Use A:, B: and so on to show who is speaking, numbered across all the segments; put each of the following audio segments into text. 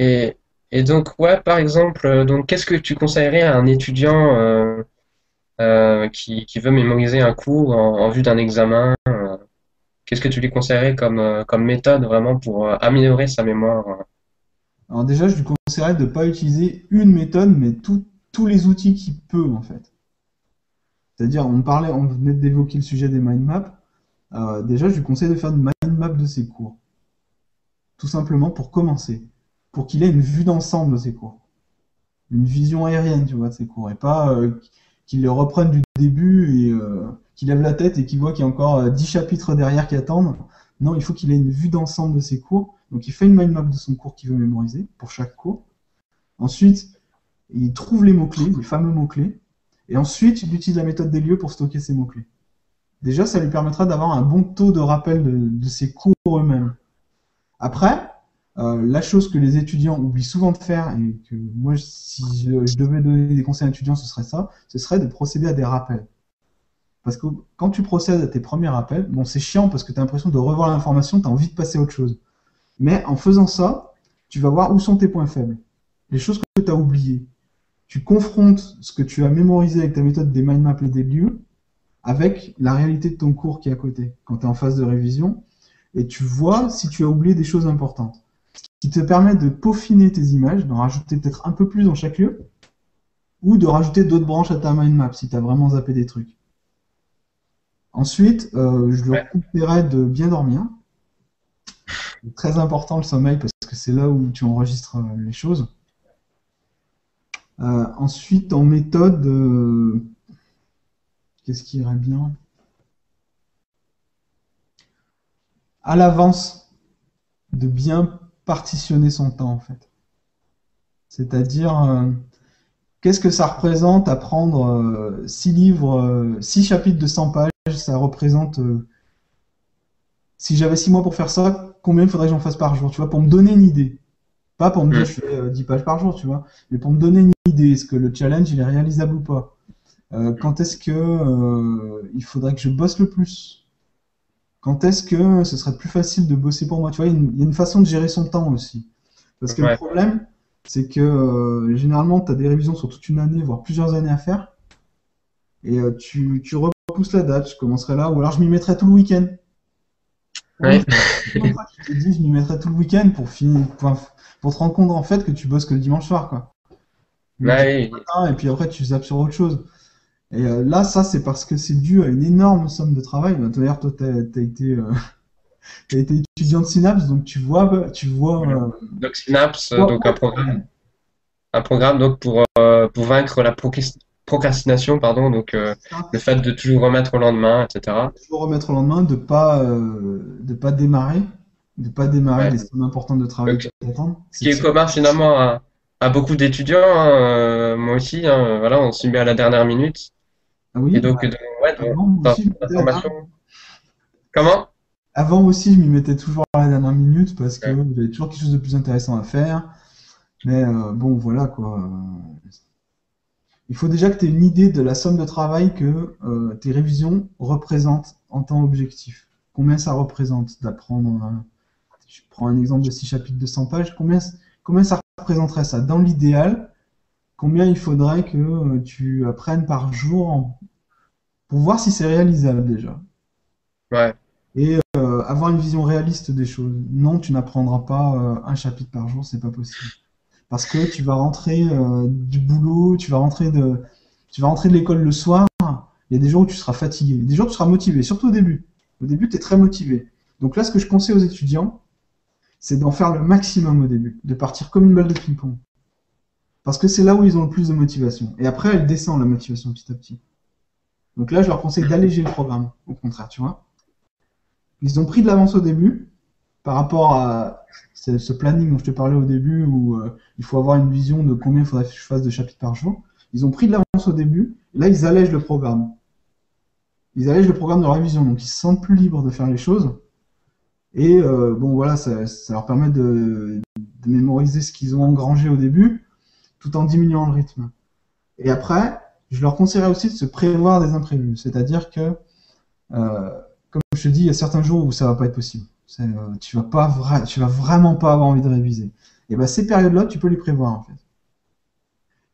A: Et, et donc, ouais, par exemple, donc, qu'est-ce que tu conseillerais à un étudiant qui veut mémoriser un cours en vue d'un examen? Qu'est-ce que tu lui conseillerais comme méthode vraiment pour améliorer sa mémoire?
B: Alors déjà, je lui conseillerais de ne pas utiliser une méthode, mais tous les outils qu'il peut, en fait. C'est-à-dire, on venait d'évoquer le sujet des mind maps. Déjà, je lui conseille de faire une mind map de ses cours. Tout simplement pour commencer. Pour qu'il ait une vue d'ensemble de ses cours. Une vision aérienne, tu vois, de ses cours. Et pas qu'il les reprenne du début et qu'il lève la tête et qu'il voit qu'il y a encore 10 chapitres derrière qui attendent. Non, il faut qu'il ait une vue d'ensemble de ses cours. Donc, il fait une mind map de son cours qu'il veut mémoriser pour chaque cours. Ensuite, il trouve les mots-clés, les fameux mots-clés. Et ensuite, il utilise la méthode des lieux pour stocker ces mots-clés. Déjà, ça lui permettra d'avoir un bon taux de rappel de ses cours eux-mêmes. Après, la chose que les étudiants oublient souvent de faire, et que moi, si je devais donner des conseils à un étudiant, ce serait ça, ce serait de procéder à des rappels. Parce que quand tu procèdes à tes premiers rappels, bon, c'est chiant parce que tu as l'impression de revoir l'information, tu as envie de passer à autre chose. Mais en faisant ça, tu vas voir où sont tes points faibles, les choses que tu as oubliées. Tu confrontes ce que tu as mémorisé avec ta méthode des mind maps et des lieux avec la réalité de ton cours qui est à côté, quand tu es en phase de révision, et tu vois si tu as oublié des choses importantes. Ce qui te permet de peaufiner tes images, d'en rajouter peut-être un peu plus dans chaque lieu, ou de rajouter d'autres branches à ta mind map si tu as vraiment zappé des trucs. Ensuite, je leur
A: Ouais.
B: conseillerais de bien dormir. C'est très important le sommeil parce que c'est là où tu enregistres les choses. Ensuite, en méthode, qu'est-ce qui irait bien? À l'avance, de bien partitionner son temps en fait. C'est-à-dire, qu'est-ce que ça représente apprendre 6 livres, 6 chapitres de 100 pages, ça représente, si j'avais 6 mois pour faire ça, combien il faudrait que j'en fasse par jour, tu vois, pour me donner une idée. Pas pour me dire je
A: Mm.
B: fais 10 pages par jour, tu vois, mais pour me donner une idée, est-ce que le challenge il est réalisable ou pas? Quand est-ce que il faudrait que je bosse le plus? Quand est-ce que ce serait plus facile de bosser pour moi? Tu vois, il y a une façon de gérer son temps aussi. Parce que le
A: Ouais.
B: problème, c'est que généralement, tu as des révisions sur toute une année, voire plusieurs années à faire, et tu repousses la date, je commencerai là, ou alors je m'y mettrai tout le week-end. Oui,
A: Ouais.
B: une fois que tu te dis, je m'y mettrai tout le week-end pour finir, pour te rendre compte en fait que tu bosses que le dimanche soir, quoi. Donc tu
A: Ouais, oui.
B: et puis après tu zappes sur autre chose. Et là, ça, c'est parce que c'est dû à une énorme somme de travail. Bah, d'ailleurs, toi, t'as été étudiant de Synapse, donc
A: Voilà. Donc Synapse,
B: tu vois
A: donc
B: où est le problème.
A: un programme donc pour vaincre la procrastination, pardon, donc
B: Ça,
A: le fait de toujours remettre au lendemain, etc.
B: toujours remettre au lendemain, de pas démarrer
A: Ouais.
B: les sommes importantes de travail
A: Donc
B: qui t'attendent.
A: ce
B: C'est
A: qui
B: de
A: est
B: se...
A: commun finalement à beaucoup d'étudiants, hein, moi aussi, hein, voilà, on s'y met à la dernière minute.
B: Ah
A: Et
B: oui,
A: donc, ouais,
B: avant moi
A: dans
B: aussi, je m'y
A: la
B: mettais
A: formation. Comment?
B: avant aussi, je m'y mettais toujours à la dernière minute parce que
A: Ouais.
B: j'avais toujours quelque chose de plus intéressant à faire. Mais bon, voilà quoi. Il faut déjà que tu aies une idée de la somme de travail que tes révisions représentent en temps objectif. Combien ça représente d'apprendre, je prends un exemple de 6 chapitres de 100 pages, combien ça représenterait ça? Dans l'idéal, combien il faudrait que tu apprennes par jour pour voir si c'est réalisable déjà.
A: Ouais.
B: Et avoir une vision réaliste des choses. Non, tu n'apprendras pas un chapitre par jour, c'est pas possible. Parce que tu vas rentrer du boulot, tu vas rentrer de l'école le soir. Il y a des jours où tu seras fatigué, des jours où tu seras motivé, surtout au début. Au début, tu es très motivé. Donc là, ce que je conseille aux étudiants, c'est d'en faire le maximum au début, de partir comme une balle de ping-pong. Parce que c'est là où ils ont le plus de motivation. Et après, elle descend la motivation petit à petit. Donc là, je leur conseille d'alléger le programme, au contraire, tu vois. Ils ont pris de l'avance au début, par rapport à ce planning dont je te parlais au début, où il faut avoir une vision de combien il faudrait que je fasse de chapitres par jour. Ils ont pris de l'avance au début, et là ils allègent le programme. Ils allègent le programme de la révision, donc ils se sentent plus libres de faire les choses. Et bon voilà, ça leur permet de mémoriser ce qu'ils ont engrangé au début, tout en diminuant le rythme. Et après, je leur conseillerais aussi de se prévoir des imprévus. C'est-à-dire que, euh, comme je te dis, il y a certains jours où ça va pas être possible. Tu vas vraiment pas avoir envie de réviser. Et ben ces périodes-là, tu peux les prévoir en fait.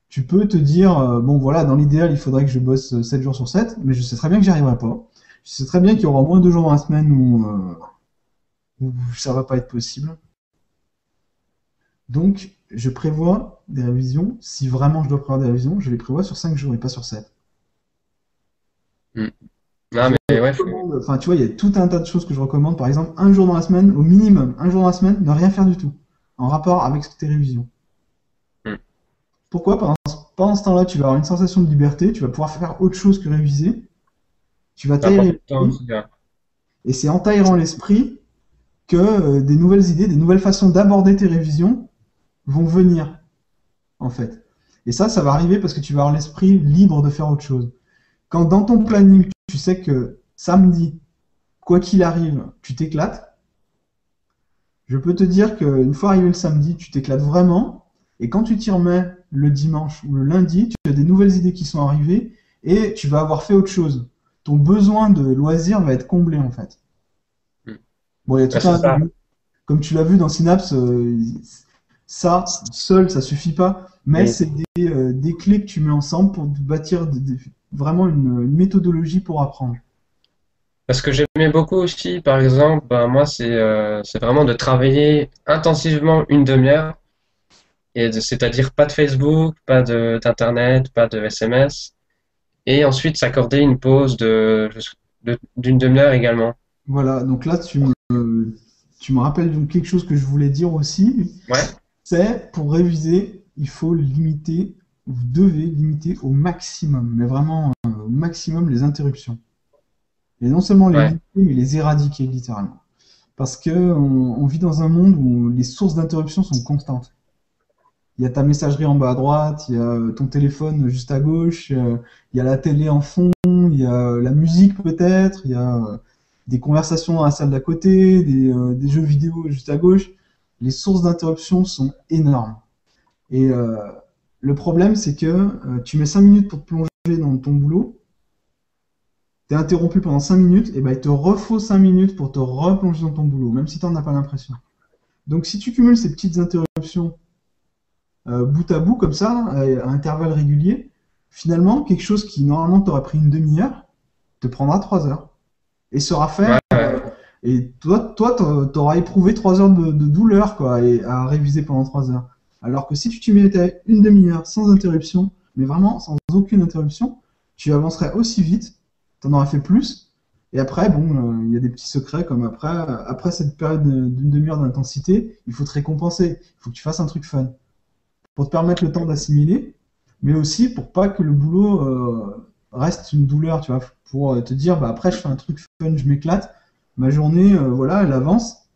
B: Tu peux te dire, bon voilà, dans l'idéal, il faudrait que je bosse 7 jours sur 7, mais je sais très bien que j'y arriverai pas. Je sais très bien qu'il y aura moins de jours dans la semaine où ça va pas être possible. Donc, je prévois des révisions. Si vraiment je dois prévoir des révisions, je les prévois sur 5 jours et pas sur 7.
A: Mm. Non,
B: Je
A: mais ouais,
B: recommande, enfin, tu vois, il y a tout un tas de choses que je recommande. Par exemple, un jour dans la semaine, au minimum, un jour dans la semaine, ne rien faire du tout, en rapport avec tes révisions.
A: mm.
B: Pourquoi? Pendant ce temps-là, tu vas avoir une sensation de liberté, tu vas pouvoir faire autre chose que réviser, tu vas
A: Ça prend du
B: t'aérer
A: temps
B: l'esprit,
A: aussi, hein.
B: et c'est en t'aérant l'esprit que des nouvelles idées, des nouvelles façons d'aborder tes révisions vont venir, en fait. Et ça va arriver parce que tu vas avoir l'esprit libre de faire autre chose. Quand dans ton planning, tu sais que samedi, quoi qu'il arrive, tu t'éclates, je peux te dire qu'une fois arrivé le samedi, tu t'éclates vraiment. Et quand tu t'y remets le dimanche ou le lundi, tu as des nouvelles idées qui sont arrivées et tu vas avoir fait autre chose. Ton besoin de loisir va être comblé en fait.
A: Mm.
B: Bon, il y a
A: Ouais,
B: tout
A: c'est
B: un...
A: ça.
B: Comme tu l'as vu dans Synapse, ça, seul, ça suffit pas. Mais
A: Oui.
B: c'est des clés que tu mets ensemble pour bâtir vraiment une méthodologie pour apprendre.
A: Parce que j'aimais beaucoup aussi, par exemple, ben, moi, c'est vraiment de travailler intensivement une demi-heure, c'est-à-dire pas de Facebook, pas d'internet, pas de SMS, et ensuite s'accorder une pause d'une demi-heure également.
B: Voilà, donc là, tu me rappelles donc quelque chose que je voulais dire aussi.
A: Ouais,
B: C'est pour réviser, il faut limiter, vous devez limiter au maximum, mais vraiment au maximum les interruptions. Et non seulement les
A: ouais,
B: limiter, mais les éradiquer littéralement. Parce que on vit dans un monde où les sources d'interruption sont constantes. Il y a ta messagerie en bas à droite, il y a ton téléphone juste à gauche, il y a la télé en fond, il y a la musique peut-être, il y a des conversations dans la salle d'à côté, des jeux vidéo juste à gauche. Les sources d'interruption sont énormes. Et le problème, c'est que tu mets 5 minutes pour te plonger dans ton boulot, tu es interrompu pendant 5 minutes, et ben il te refaut 5 minutes pour te replonger dans ton boulot, même si tu n'en as pas l'impression. Donc si tu cumules ces petites interruptions bout à bout, comme ça, à intervalles réguliers, finalement, quelque chose qui normalement t'aurait pris une demi-heure, te prendra 3 heures. Et sera fait.
A: ouais, ouais.
B: Et toi, t'auras éprouvé 3 heures de douleur, quoi, et à réviser pendant 3 heures. Alors que si tu t'y mettais une demi-heure sans interruption, mais vraiment sans aucune interruption, tu avancerais aussi vite, t'en aurais fait plus. Et après, bon, il y a des petits secrets comme après cette période d'une demi-heure d'intensité, il faut te récompenser. Il faut que tu fasses un truc fun pour te permettre le temps d'assimiler, mais aussi pour pas que le boulot reste une douleur, tu vois, pour te dire, bah, après je fais un truc fun, je m'éclate, ma journée, voilà, elle avance.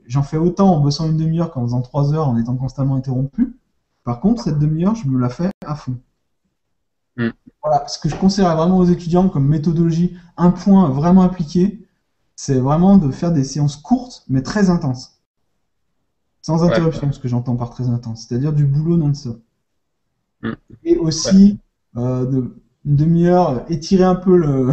B: J'en fais autant en bossant une demi-heure qu'en faisant 3 heures en étant constamment interrompu. Par contre, cette demi-heure, je me la fais à fond.
A: Mm.
B: Voilà, ce que je conseillerais vraiment aux étudiants comme méthodologie, un point vraiment appliqué, c'est vraiment de faire des séances courtes, mais très intenses. Sans
A: Ouais,
B: interruption, ce que j'entends par très intense, c'est-à-dire du boulot non-stop.
A: mm,
B: Et
A: ouais,
B: aussi, une demi-heure, étirer un peu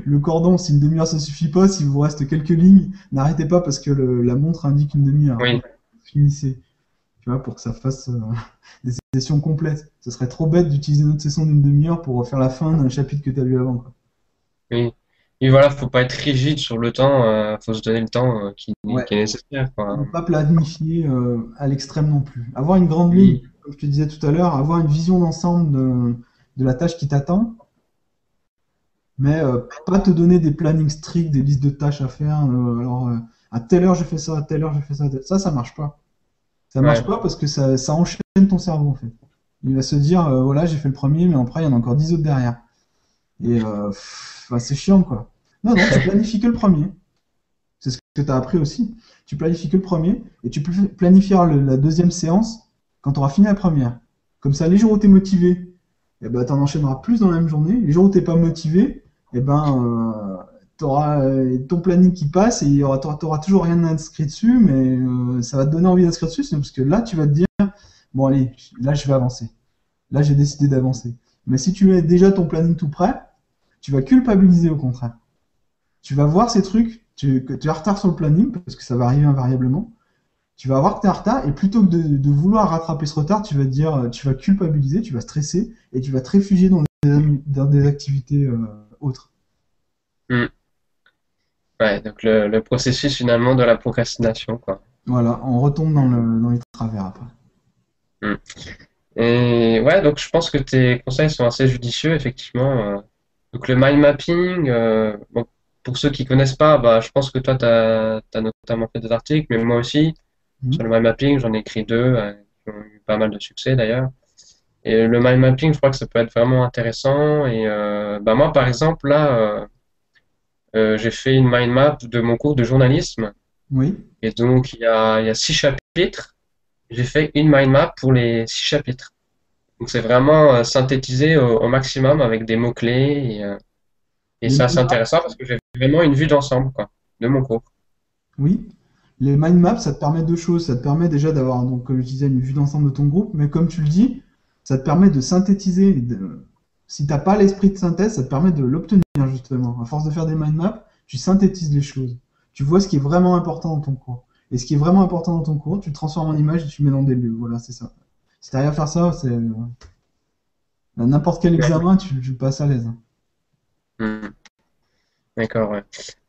B: le cordon. Si une demi-heure ça suffit pas, s'il vous reste quelques lignes, n'arrêtez pas parce que la montre indique une demi-heure, hein.
A: oui,
B: Finissez, tu vois, pour que ça fasse des sessions complètes. Ce serait trop bête d'utiliser notre session d'une demi-heure pour faire la fin d'un chapitre que tu as lu avant, quoi.
A: oui. Et voilà, faut pas être rigide sur le temps, faut se donner le temps
B: Ouais.
A: qui est nécessaire,
B: Et ne
A: quoi.
B: pas planifier à l'extrême non plus. Avoir une grande ligne,
A: Oui,
B: comme je te disais tout à l'heure, avoir une vision d'ensemble de la tâche qui t'attend, mais pas te donner des plannings stricts, des listes de tâches à faire. Alors, à telle heure, je fais ça, à telle heure, je fais ça. Ça marche pas. Ça marche
A: ouais,
B: pas parce que ça enchaîne ton cerveau, en fait. Il va se dire, voilà, j'ai fait le premier, mais après, il y en a encore 10 autres derrière. Et bah, c'est chiant, quoi. Non, non, tu planifies que le premier. C'est ce que tu as appris aussi. Tu planifies que le premier et tu planifieras la deuxième séance quand tu auras fini la première. Comme ça, les jours où tu es motivé, eh ben, tu en enchaîneras plus dans la même journée. Les jours où tu n'es pas motivé, eh ben, tu auras ton planning qui passe et tu n'auras toujours rien inscrit dessus, mais ça va te donner envie d'inscrire dessus, parce que là, tu vas te dire, bon allez, là, je vais avancer. Là, j'ai décidé d'avancer. Mais si tu mets déjà ton planning tout prêt, tu vas culpabiliser au contraire. Tu vas voir ces trucs, que tu es en retard sur le planning, parce que ça va arriver invariablement. Tu vas voir que tu es en retard et plutôt que de vouloir rattraper ce retard, tu vas te dire, tu vas culpabiliser, tu vas stresser et tu vas te réfugier dans des activités autres.
A: Hmm. Ouais, donc le processus finalement de la procrastination, quoi.
B: Voilà, on retombe dans les travers après.
A: Hmm. Et ouais, donc je pense que tes conseils sont assez judicieux, effectivement. Donc le mind mapping, bon, pour ceux qui connaissent pas, bah, je pense que toi, tu as notamment fait des articles, mais moi aussi, sur le
B: Mhm.
A: mind mapping, j'en ai écrit deux, qui ont eu pas mal de succès d'ailleurs. Et le mind mapping, je crois que ça peut être vraiment intéressant. Et bah, moi, par exemple, là, j'ai fait une mind map de mon cours de journalisme.
B: Oui,
A: Et donc, il y a 6 chapitres. J'ai fait une mind map pour les 6 chapitres. Donc c'est vraiment synthétisé au maximum avec des mots-clés et
B: les
A: c'est
B: mind
A: assez
B: maps,
A: intéressant parce que j'ai vraiment une vue d'ensemble quoi, de mon cours.
B: oui. Les mind maps, ça te permet deux choses. Ça te permet déjà d'avoir, donc, comme je disais, une vue d'ensemble de ton groupe, mais comme tu le dis, ça te permet de synthétiser. Si t'as pas l'esprit de synthèse, ça te permet de l'obtenir justement. À force de faire des mind maps, tu synthétises les choses. Tu vois ce qui est vraiment important dans ton cours. Et ce qui est vraiment important dans ton cours, tu le transformes en image et tu le mets dans des lieux. Voilà, c'est ça. Si t'arrives à faire ça, c'est n'importe quel
A: Ouais.
B: examen, tu le passes à l'aise.
A: Hmm. D'accord, ouais.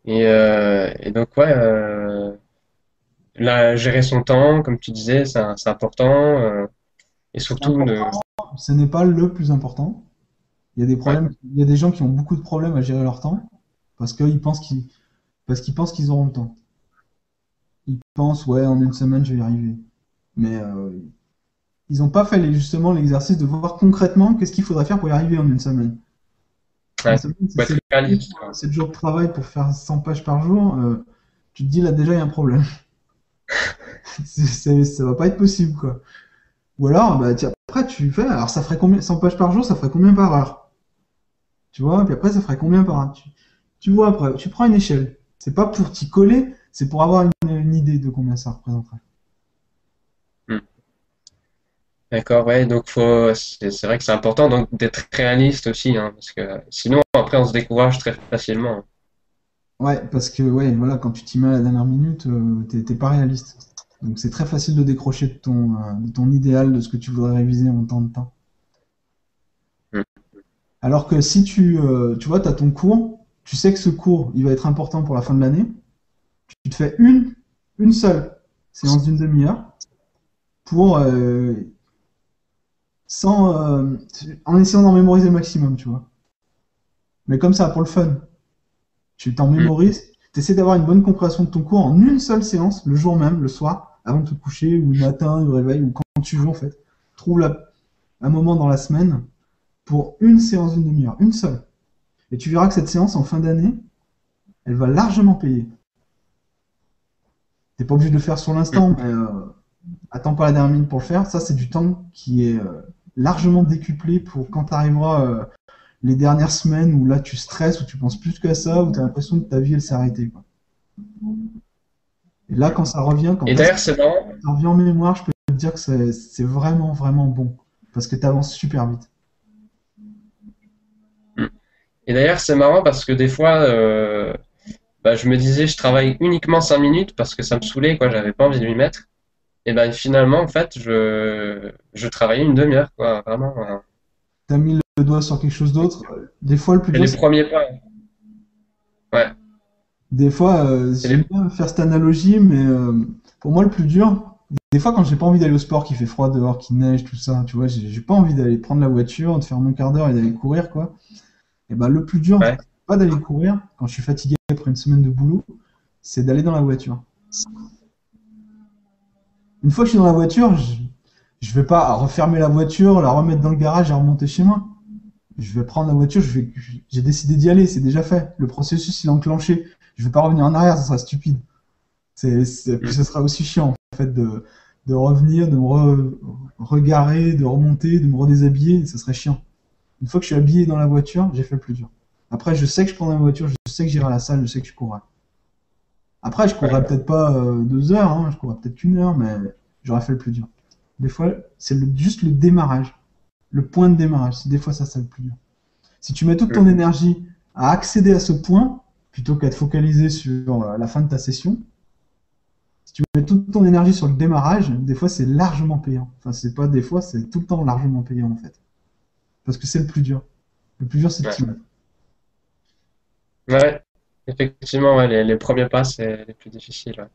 A: Et donc ouais, là, gérer son temps, comme tu disais, c'est important. Et
B: C'est
A: surtout de.
B: important. Ce n'est pas le plus important. Il y a des
A: Ouais,
B: problèmes, il y a des gens qui ont beaucoup de problèmes à gérer leur temps parce qu'ils pensent qu'ils auront le temps. Ils pensent, ouais, en une semaine, je vais y arriver. Mais ils n'ont pas fait justement l'exercice de voir concrètement qu'est-ce qu'il faudrait faire pour y arriver en une semaine. Une
A: ouais.
B: semaine, c'est
A: Faut être
B: 7 jours,
A: réaliste, quoi.
B: 7 jours de travail pour faire 100 pages par jour. Tu te dis là déjà, il y a un problème. Ça va pas être possible, quoi. Ou alors, bah, tiens, après, tu fais, alors ça ferait combien, 100 pages par jour, ça ferait combien par heure? Tu vois, puis après, ça ferait combien par heure? Tu vois, après, tu prends une échelle. C'est pas pour t'y coller, c'est pour avoir une idée de combien ça représenterait.
A: Hmm. D'accord, ouais. Donc c'est vrai que c'est important donc d'être réaliste aussi, hein, parce que sinon après on se décourage très facilement.
B: Ouais, parce que ouais, voilà, quand tu t'y mets à la dernière minute, t'es pas réaliste. Donc c'est très facile de décrocher de ton idéal, de ce que tu voudrais réviser en temps de temps.
A: Hmm.
B: Alors que si tu vois, tu as ton cours, tu sais que ce cours, il va être important pour la fin de l'année, tu te fais une seule séance d'une demi-heure pour, sans, en essayant d'en mémoriser le maximum, tu vois. Mais comme ça, pour le fun, tu t'en
A: Hmm.
B: mémorises, tu essaies d'avoir une bonne compréhension de ton cours en une seule séance, le jour même, le soir, avant de te coucher, ou le matin, au réveil, ou quand tu veux en fait. Trouve un moment dans la semaine pour une séance d'une demi-heure, une seule. Et tu verras que cette séance, en fin d'année, elle va largement payer. T'es pas obligé de le faire sur l'instant, mais attends pas la dernière minute pour le faire. Ça, c'est du temps qui est largement décuplé pour quand tu arriveras les dernières semaines où là tu stresses, où tu penses plus qu'à ça, où tu as l'impression que ta vie elle s'est arrêtée, quoi. Et là, quand ça revient, quand
A: Et
B: t'as
A: d'ailleurs c'est marrant.
B: ça revient en mémoire, je peux te dire que c'est vraiment, vraiment bon. Parce que tu avances super vite.
A: Hmm. Et d'ailleurs c'est marrant parce que des fois bah, je me disais je travaille uniquement 5 minutes parce que ça me saoulait quoi, j'avais pas envie de m'y mettre. Et ben finalement en fait je travaillais une demi-heure quoi, vraiment.
B: Tu as mis le doigt sur quelque chose d'autre. Des fois, le plus
A: C'est
B: dur,
A: les premiers pas. Ouais.
B: des fois,
A: C'est
B: j'aime
A: les.
B: bien faire cette analogie, mais pour moi, le plus dur, des fois, quand j'ai pas envie d'aller au sport, qu'il fait froid dehors, qu'il neige, tout ça, tu vois, j'ai pas envie d'aller prendre la voiture, de faire mon quart d'heure et d'aller courir, quoi. Et ben, le plus dur,
A: Ouais.
B: c'est pas d'aller courir quand je suis fatigué après une semaine de boulot, c'est d'aller dans la voiture. Une fois que je suis dans la voiture, je vais pas refermer la voiture, la remettre dans le garage et remonter chez moi. Je vais prendre la voiture, j'ai décidé d'y aller, c'est déjà fait. Le processus, il est enclenché. Je vais pas revenir en arrière, ça sera stupide. Puis
A: Hmm.
B: ce sera aussi chiant, en fait, de revenir, de me regarer, de remonter, de me redéshabiller, ça serait chiant. Une fois que je suis habillé dans la voiture, j'ai fait le plus dur. Après, je sais que je prendrai ma voiture, je sais que j'irai à la salle, je sais que je courrai. Après, je courrai
A: Ouais.
B: peut-être pas 2 heures, hein, je courrai peut-être 1 heure, mais j'aurais fait le plus dur. Des fois, c'est juste le démarrage, le point de démarrage. C'est des fois ça, c'est le plus dur. Si tu mets toute
A: Hmm.
B: ton énergie à accéder à ce point, plutôt qu'à te focaliser sur la fin de ta session, si tu mets toute ton énergie sur le démarrage, des fois c'est largement payant. Enfin, c'est pas des fois, c'est tout le temps largement payant en fait. Parce que c'est le plus dur. Le plus dur, c'est de
A: Ouais.
B: s'y mettre.
A: Ouais, effectivement, ouais, les premiers pas, c'est les plus difficiles. Ouais.